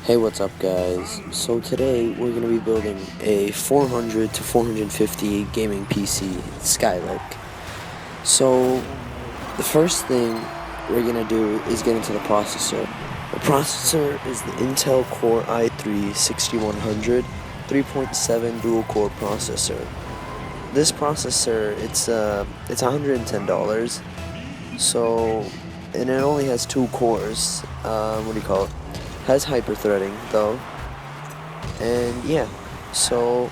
Hey, what's up, guys? So today we're going to be building a 400 to 450 gaming PC skylake. So the first thing we're going to do is get into the processor. The processor is the Intel Core i3 6100 3.7 dual core processor. This processor, it's $110. So, and it only has 2 cores. Has hyper-threading though. And yeah, so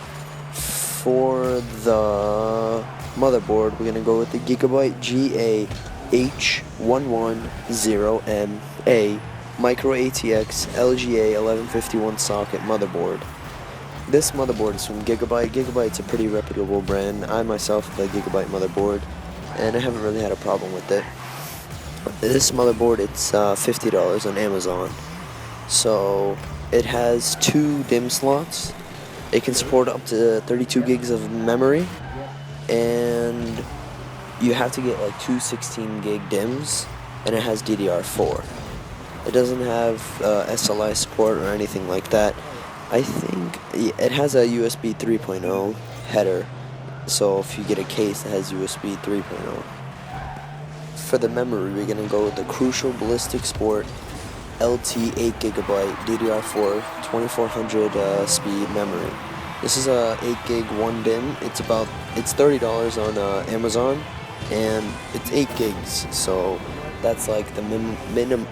for the motherboard, we're gonna go with the Gigabyte GA-H110MA Micro ATX LGA 1151 socket motherboard. This motherboard is from Gigabyte. Gigabyte's a pretty reputable brand. I myself have a Gigabyte motherboard, and I haven't really had a problem with it. This motherboard, it's $50 on Amazon. So it has 2 DIMM slots. It can support up to 32 gigs of memory, and you have to get like 2 16-gig DIMMs, and it has DDR4. It doesn't have SLI support or anything like that. I think it has a USB 3.0 header, so if you get a case that has USB 3.0. For the memory, we're going to go with the Crucial Ballistic Sport LT 8GB DDR4 2400 speed memory. This is a 8GB 1 DIMM. It's $30 on Amazon, and it's 8 gigs. So that's like the minimum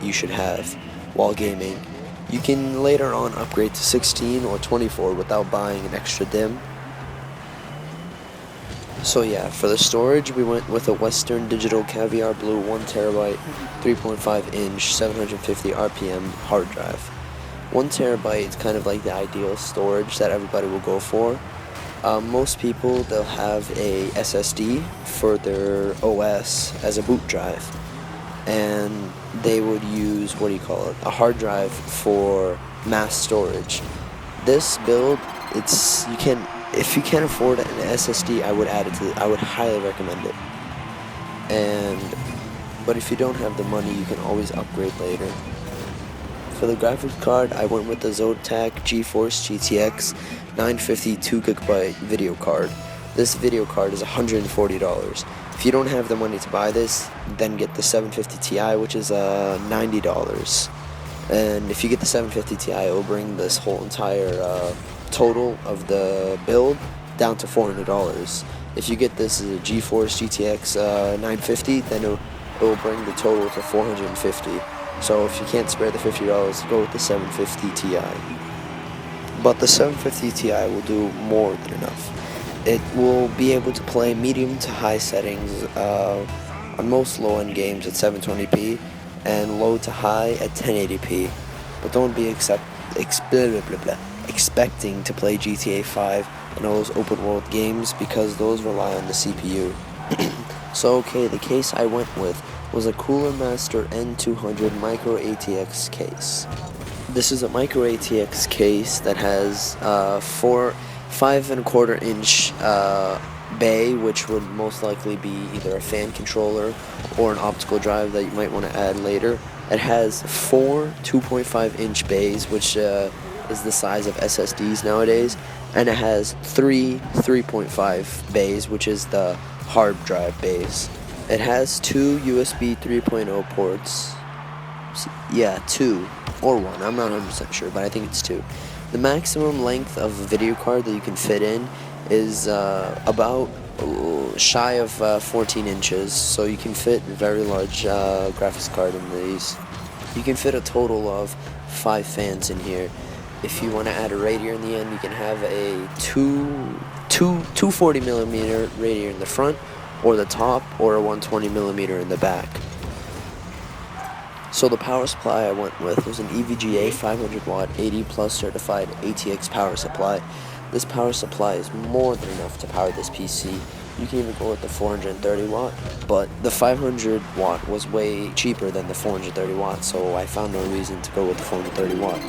you should have while gaming. You can later on upgrade to 16 or 24 without buying an extra DIMM. So yeah, for the storage, we went with a Western Digital Caviar Blue 1TB, 3.5-inch, 750 RPM hard drive. 1TB is kind of like the ideal storage that everybody will go for. Most people, they'll have a SSD for their OS as a boot drive, and they would use, a hard drive for mass storage. This build, if you can't afford an SSD, I would highly recommend it. But if you don't have the money, you can always upgrade later. For the graphics card, I went with the Zotac GeForce GTX 950 2GB video card. This video card is $140. If you don't have the money to buy this, then get the 750 Ti, which is $90. And if you get the 750 Ti, it will bring this whole entire total of the build down to $400. If you get this as a GeForce GTX 950, then it will bring the total to $450. So if you can't spare the $50, go with the 750 Ti. But the 750 Ti will do more than enough. It will be able to play medium to high settings on most low-end games at 720p and low to high at 1080p. But don't be expecting to play GTA 5 and all those open world games, because those rely on the CPU. So okay, the case I went with was a Cooler Master N200 Micro ATX case. This is a Micro ATX case that has 5.25-inch bay, which would most likely be either a fan controller or an optical drive that you might want to add later. It has 4 2.5-inch bays, which is the size of SSDs nowadays, and it has 3 3.5 bays, which is the hard drive bays. It has 2 USB 3.0 ports. Yeah, 2 or 1. I'm not 100% sure, but I think it's 2. The maximum length of a video card that you can fit in is about shy of 14 inches, so you can fit a very large graphics card in these. You can fit a total of 5 fans in here. If you want to add a radiator in the end, you can have a 240mm radiator in the front or the top, or a 120mm in the back. So the power supply I went with was an EVGA 500-watt 80+ certified ATX power supply. This power supply is more than enough to power this PC. You can even go with the 430-watt, but the 500-watt was way cheaper than the 430-watt, so I found no reason to go with the 430-watt.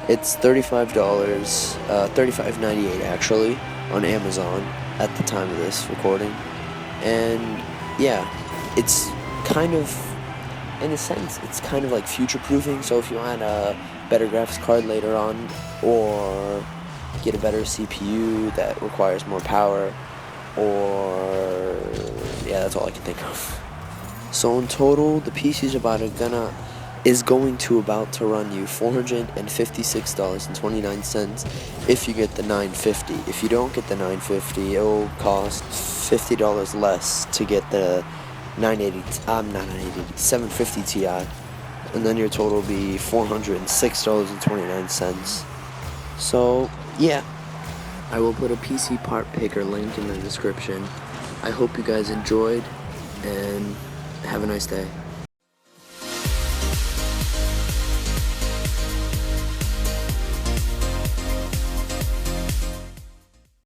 It's $35, $35.98 actually, on Amazon at the time of this recording. And yeah, it's kind of in a sense, it's kind of like future-proofing. So if you want a better graphics card later on, or get a better CPU that requires more power, or yeah, that's all I can think of. So in total, the PC is going to run you $456.29 if you get the 950. If you don't get the 950, it'll cost $50 less to get the 750 Ti, and then your total will be $406.29. So yeah, I will put a PC part picker link in the description. I hope you guys enjoyed, and have a nice day.